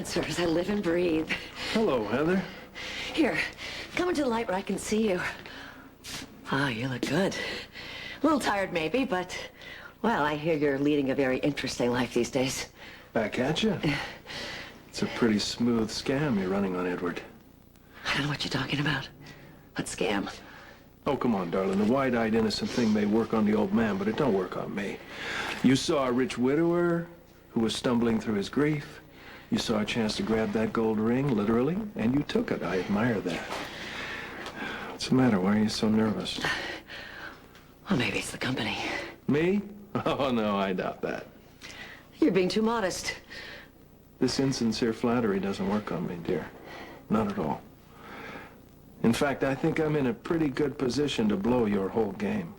answers. I live and breathe. Hello, Heather. Here, come into the light where I can see you. Ah, you look good. A little tired, maybe, but, well, I hear you're leading a very interesting life these days. Back at you. It's a pretty smooth scam you're running on Edward. I don't know what you're talking about. What scam? Oh, come on, darling. The wide-eyed, innocent thing may work on the old man, but it don't work on me. You saw a rich widower who was stumbling through his grief. You saw a chance to grab that gold ring, literally, and you took it. I admire that. What's the matter? Why are you so nervous? Well, maybe it's the company. Me? Oh, no, I doubt that. You're being too modest. This insincere flattery doesn't work on me, dear. Not at all. In fact, I think I'm in a pretty good position to blow your whole game.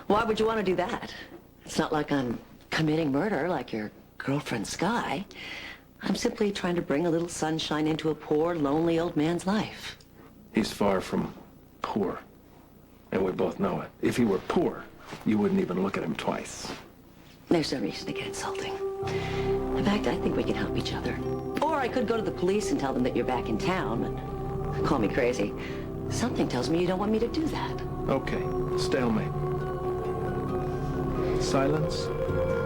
Why would you want to do that? It's not like I'm committing murder like your girlfriend Skye. I'm simply trying to bring a little sunshine into a poor, lonely old man's life. He's far from poor, and we both know it. If he were poor, you wouldn't even look at him twice. There's no reason to get insulting. In fact, I think we can help each other. Or I could go to the police and tell them that you're back in town, but call me crazy. Something tells me you don't want me to do that. Okay, stalemate. Silence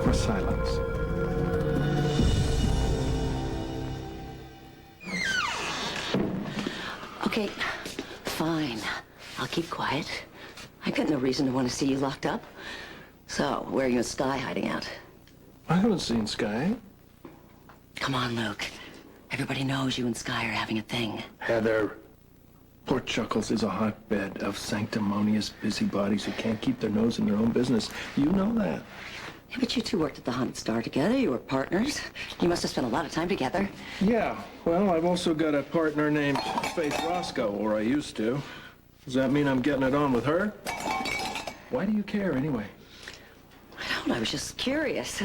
for silence. Okay, fine. I'll keep quiet. I've got no reason to want to see you locked up. So, where are you and Skye hiding out? I haven't seen Skye. Come on, Luke. Everybody knows you and Skye are having a thing. Heather. Port Chuckles is a hotbed of sanctimonious busybodies who can't keep their nose in their own business. You know that. Yeah, but you two worked at the Hunt Star together. You were partners. You must have spent a lot of time together. Yeah, well, I've also got a partner named Faith Roscoe, or I used to. Does that mean I'm getting it on with her? Why do you care, anyway? I don't know. I was just curious.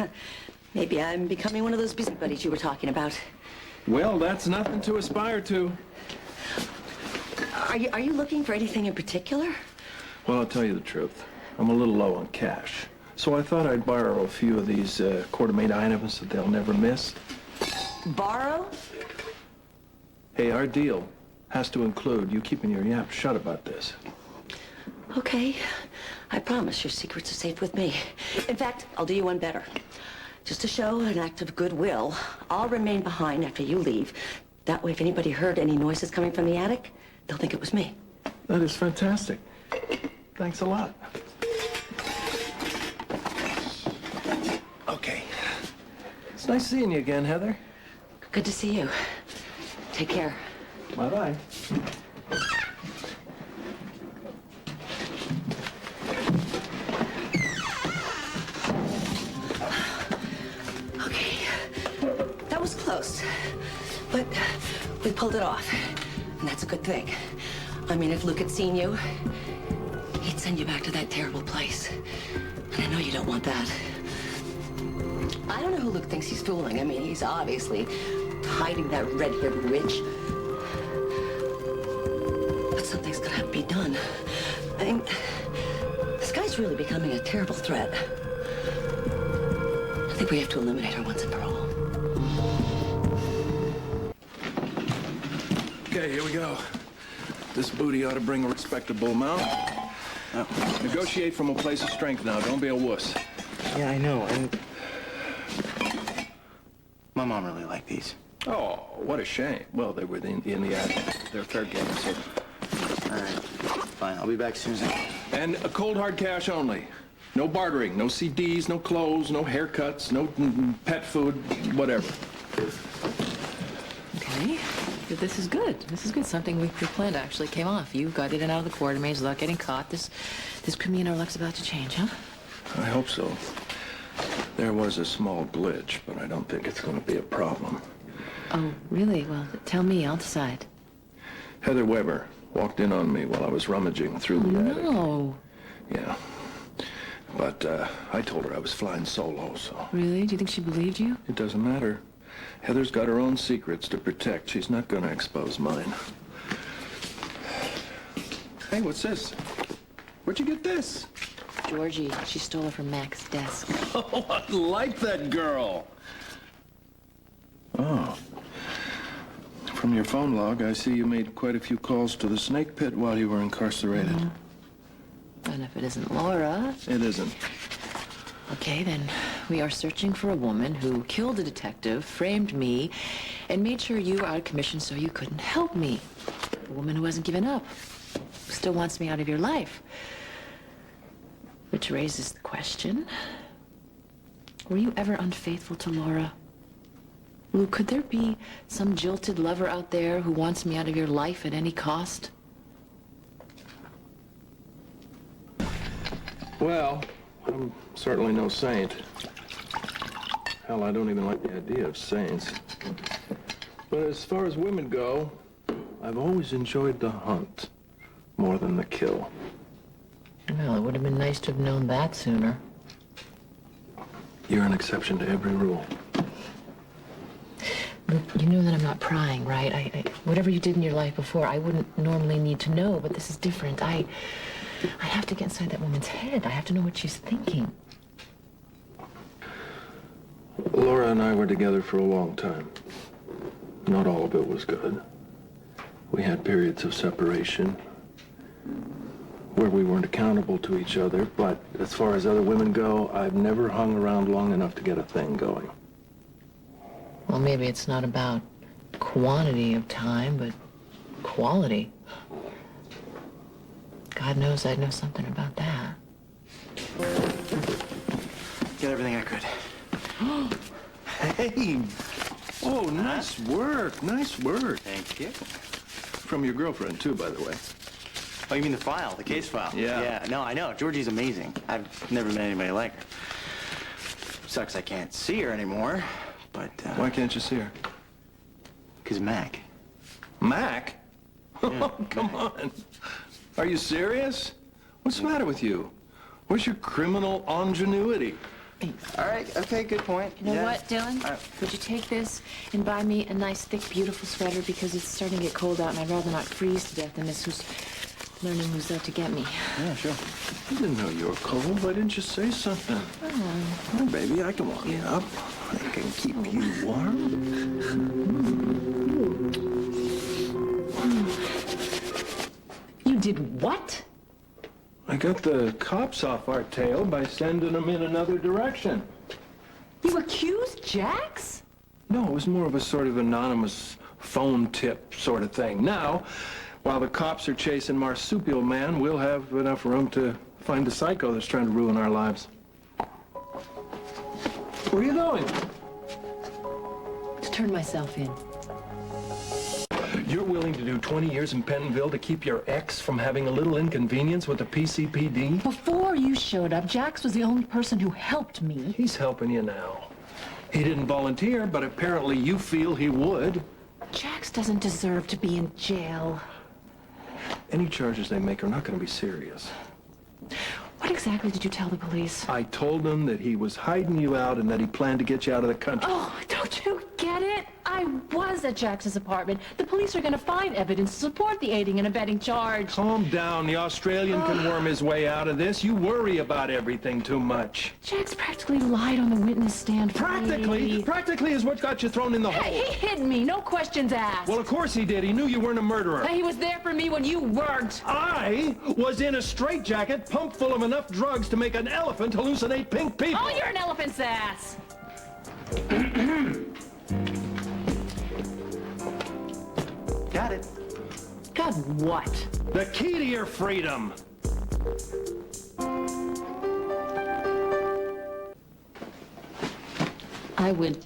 Maybe I'm becoming one of those busybodies you were talking about. Well, that's nothing to aspire to. Are you looking for anything in particular? Well, I'll tell you the truth. I'm a little low on cash. So I thought I'd borrow a few of these quarter-made items that they'll never miss. Borrow? Hey, our deal has to include you keeping your yap shut about this. Okay. I promise your secrets are safe with me. In fact, I'll do you one better. Just to show an act of goodwill, I'll remain behind after you leave. That way, if anybody heard any noises coming from the attic, they'll think it was me. That is fantastic. Thanks a lot. Okay. It's nice seeing you again, Heather. Good to see you. Take care. Bye-bye. Okay. That was close. But we pulled it off. And that's a good thing. I mean, if Luke had seen you, he'd send you back to that terrible place. And I know you don't want that. I don't know who Luke thinks he's fooling. I mean, he's obviously hiding that red-haired witch. But something's gotta be done. I mean, this guy's really becoming a terrible threat. I think we have to eliminate her once and for all. Okay, here we go. This booty ought to bring a respectable amount. Now, negotiate from a place of strength now. Don't be a wuss. Yeah, I know, and my mom really liked these. Oh, what a shame. Well, they were in the attic. They're fair game, so. All right, fine. I'll be back as soon as I can. And a cold hard cash only. No bartering, no CDs, no clothes, no haircuts, no pet food, whatever. Okay. This is good. This is good. Something we planned actually came off. You got in and out of the quarter maze without getting caught. This could mean our luck's about to change, huh? I hope so. There was a small glitch, but I don't think it's going to be a problem. Oh, really? Well, tell me. I'll decide. Heather Weber walked in on me while I was rummaging through the attic. No. Yeah. But I told her I was flying solo, so... Really? Do you think she believed you? It doesn't matter. Heather's got her own secrets to protect. She's not going to expose mine. Hey, what's this? Where'd you get this? Georgie. She stole it from Mac's desk. Oh, I like that girl. Oh. From your phone log, I see you made quite a few calls to the snake pit while you were incarcerated. And if it isn't Laura... It isn't. Okay, then we are searching for a woman who killed a detective, framed me, and made sure you were out of commission so you couldn't help me. A woman who hasn't given up, who still wants me out of your life. Which raises the question, were you ever unfaithful to Laura? Lou, could there be some jilted lover out there who wants me out of your life at any cost? Well, I'm certainly no saint. Hell, I don't even like the idea of saints. But as far as women go, I've always enjoyed the hunt more than the kill. Well, it would have been nice to have known that sooner. You're an exception to every rule. Look, you know that I'm not prying, right? Whatever you did in your life before, I wouldn't normally need to know, but this is different. I have to get inside that woman's head. I have to know what she's thinking. Laura and I were together for a long time. Not all of it was good. We had periods of separation where we weren't accountable to each other, but as far as other women go, I've never hung around long enough to get a thing going. Well, maybe it's not about quantity of time, but quality. God knows I'd know something about that. Get everything I could. Hey! Oh, nice work, nice work. Thank you. From your girlfriend, too, by the way. Oh, you mean the file, the case file? Yeah. Yeah, no, I know. Georgie's amazing. I've never met anybody like her. Sucks I can't see her anymore, but, Why can't you see her? 'Cause Mac. Mac? Yeah, Oh, come on. Are you serious? What's the matter with you? Where's your criminal ingenuity? All right, okay, good point. You know what, Dylan? Could you take this and buy me a nice, thick, beautiful sweater because it's starting to get cold out and I'd rather not freeze to death than this who's learning who's out to get me. Yeah, sure. I didn't know you were cold. Why didn't you say something? Oh, baby, I can warm you up. I can keep you warm. You did what? I got the cops off our tail by sending them in another direction. You accused Jax? No, it was more of a sort of anonymous phone tip sort of thing. Now, while the cops are chasing Marsupial Man, we'll have enough room to find the psycho that's trying to ruin our lives. Where are you going? To turn myself in. You're willing to do 20 years in Pentonville to keep your ex from having a little inconvenience with the PCPD? Before you showed up, Jax was the only person who helped me. He's helping you now. He didn't volunteer, but apparently you feel he would. Jax doesn't deserve to be in jail. Any charges they make are not going to be serious. What exactly did you tell the police? I told them that he was hiding you out and that he planned to get you out of the country. Oh, don't you get it? I was at Jax's apartment. The police are going to find evidence to support the aiding and abetting charge. Calm down. The Australian can worm his way out of this. You worry about everything too much. Jax practically lied on the witness stand for me. Practically is what got you thrown in the hole. He hit me, no questions asked. Well, of course he did. He knew you weren't a murderer. He was there for me when you weren't. I was in a straitjacket pumped full of enough drugs to make an elephant hallucinate pink people. Oh, you're an elephant's ass. Got it. God, what? The key to your freedom. I would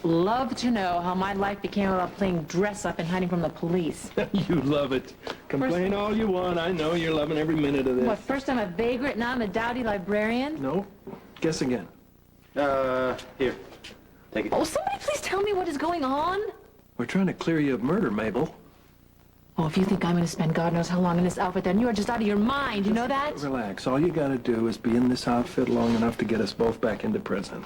love to know how my life became about playing dress up and hiding from the police. You love it. Complain all you want. I know you're loving every minute of this. What, first I'm a vagrant, now I'm a dowdy librarian? No. Guess again. Here. Take it. Oh, somebody please tell me what is going on. We're trying to clear you of murder, Mabel. Oh, if you think I'm going to spend God knows how long in this outfit, then you are just out of your mind. You know that? Relax. All you gotta do is be in this outfit long enough to get us both back into prison.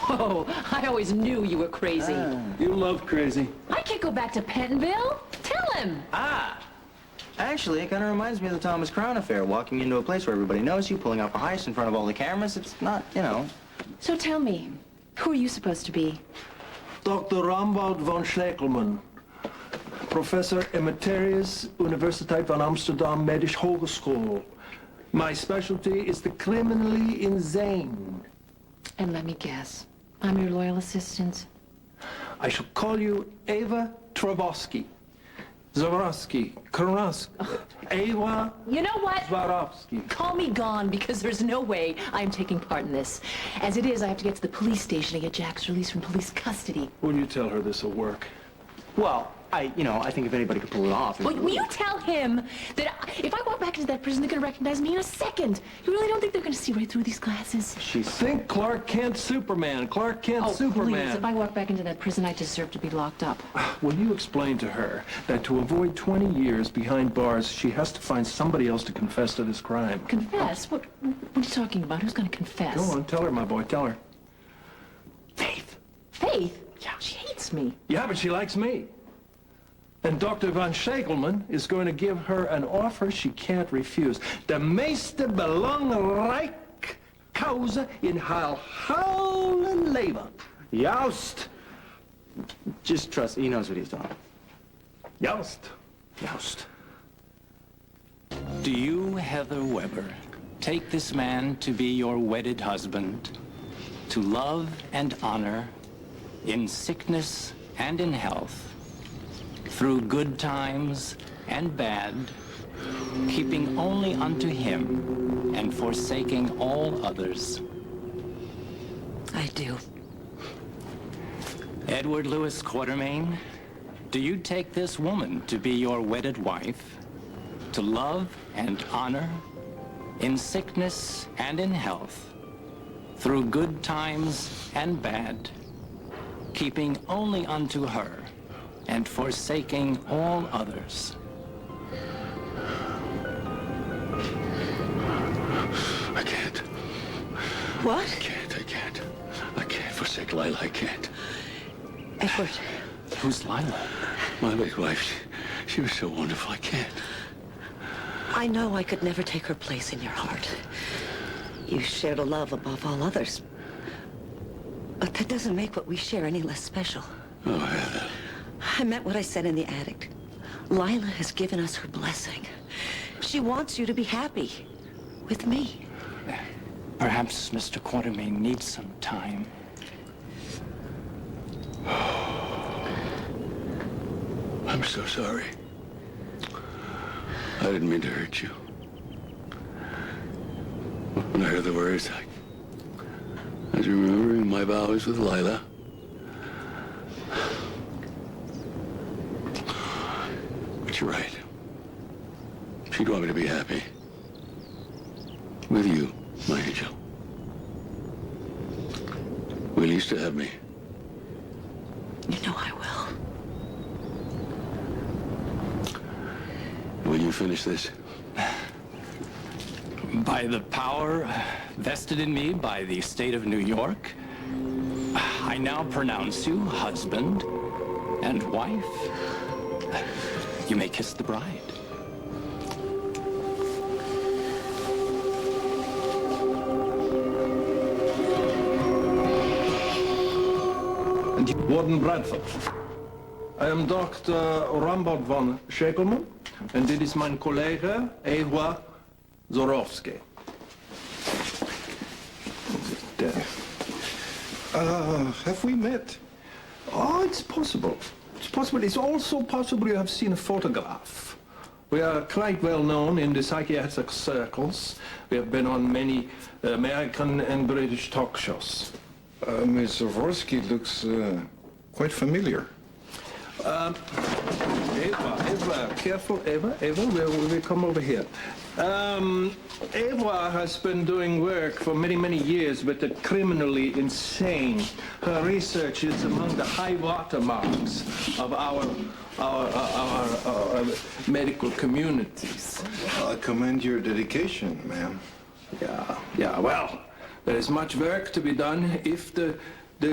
Oh, I always knew you were crazy. You love crazy. I can't go back to Pentonville. Tell him. Actually, it kind of reminds me of the Thomas Crown affair, walking into a place where everybody knows you, pulling off a heist in front of all the cameras. It's not, you know, So tell me, who are you supposed to be? Dr. Rambald von Schlekelman, Professor Emeritus, Universiteit van Amsterdam Medisch Hogeschool. My specialty is the criminally insane. And let me guess, I'm your loyal assistant. I shall call you Eva Travosky. Zawarovsky, Koroski, Eva You know what? Swarovski. Call me gone, because there's no way I'm taking part in this. As it is, I have to get to the police station to get Jack's release from police custody. Will you tell her this will work? Well, I think if anybody could pull it off... Will you tell him that if I walk back into that prison, they're gonna recognize me in a second? You really don't think they're gonna see right through these glasses? Think Clark Kent Superman. Clark Kent Superman. Please, if I walk back into that prison, I deserve to be locked up. Will you explain to her that to avoid 20 years behind bars, she has to find somebody else to confess to this crime? Confess? What are you talking about? Who's gonna confess? Go on, tell her, my boy, tell her. Faith. Faith? Yeah. She hates me. Yeah, but she likes me. And Dr. von Schegelman is going to give her an offer she can't refuse. De meeste belangrijke cause in haar whole leven. Joust. Just trust, he knows what he's doing. Juist. Joust. Do you, Heather Weber, take this man to be your wedded husband, to love and honor, in sickness and in health, through good times and bad, keeping only unto him and forsaking all others? I do. Edward Louis Quartermain, do you take this woman to be your wedded wife, to love and honor, in sickness and in health, through good times and bad, keeping only unto her and forsaking all others? I can't. What? I can't forsake Lila. I can't. Edward, Who's Lila? My late wife, she was so wonderful. I can't. I know I could never take her place in your heart. You shared a love above all others. But that doesn't make what we share any less special. Oh, Heather. I meant what I said in the attic. Lila has given us her blessing. She wants you to be happy. With me. Perhaps Mr. Quartermain needs some time. I'm so sorry. I didn't mean to hurt you. When I heard the words, I was remembering my vows with Lila. But you're right. She'd want me to be happy. With you, my angel. Will you still have me? You know I will. Will you finish this? By the power vested in me by the state of New York, I now pronounce you husband and wife. You may kiss the bride. Warden Bradford. I am Dr. Rambald von Schekelman, and dit is mijn collega Eva Zorowski. Have we met? Oh, it's possible. It's possible. It's also possible you have seen a photograph. We are quite well known in the psychiatric circles. We have been on many American and British talk shows. Miss Zavorsky looks quite familiar. Eva, careful, Eva, we'll come over here. Eva has been doing work for many, many years with the criminally insane. Her research is among the high water marks of our medical communities. Well, I commend your dedication, ma'am. Yeah, well, there is much work to be done if the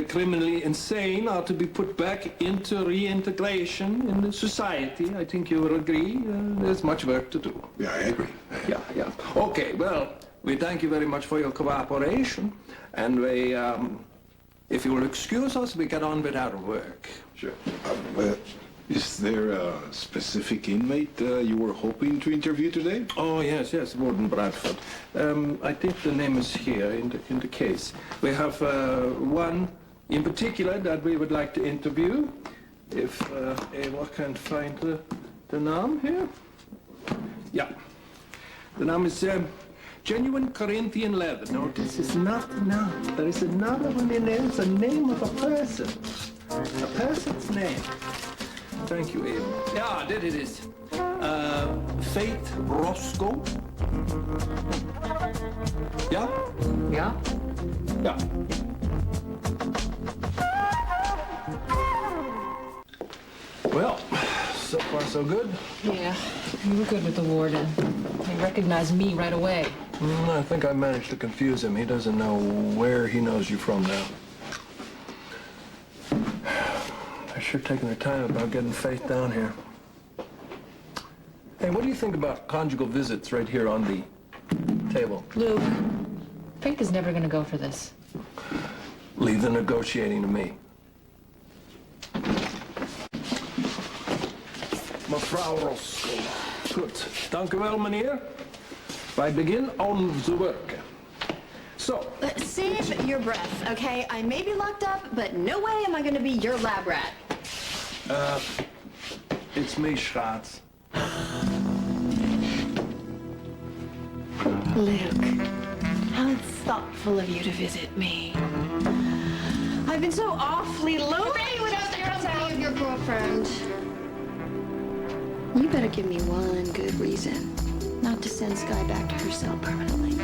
criminally insane are to be put back into reintegration in the society. I think you will agree. There's much work to do. Yeah, I agree. Yeah. Okay, well, We thank you very much for your cooperation, and we, if you will excuse us, we get on with our work. Sure. Is there a specific inmate you were hoping to interview today? Oh, yes, Warden Bradford. I think the name is here in the case. We have one in particular that we would like to interview. If Eva can find the name here. Yeah. The name is Genuine Corinthian Leather. No, this is not the name. There is another one in there. It's the name of a person. A person's name. Thank you, Eva. Yeah, there it is. Faith Roscoe. Yeah? Yeah? Yeah. Well, so far so good. Yeah, you were good with the warden. He recognized me right away. I think I managed to confuse him. He doesn't know where he knows you from now. They're sure taking their time about getting Faith down here. Hey, what do you think about conjugal visits right here on the table? Luke, Faith is never gonna go for this. Leave the negotiating to me. Mevrouw Roscoe. Goed. Dank u wel, meneer. Wij beginnen on the work. So, Save your breath, okay? I may be locked up, but no way am I gonna be your lab rat. it's me, Schatz. Luke, how thoughtful of you to visit me. I've been so awfully lonely without the company of your girlfriend. You better give me one good reason not to send Skye back to her cell permanently.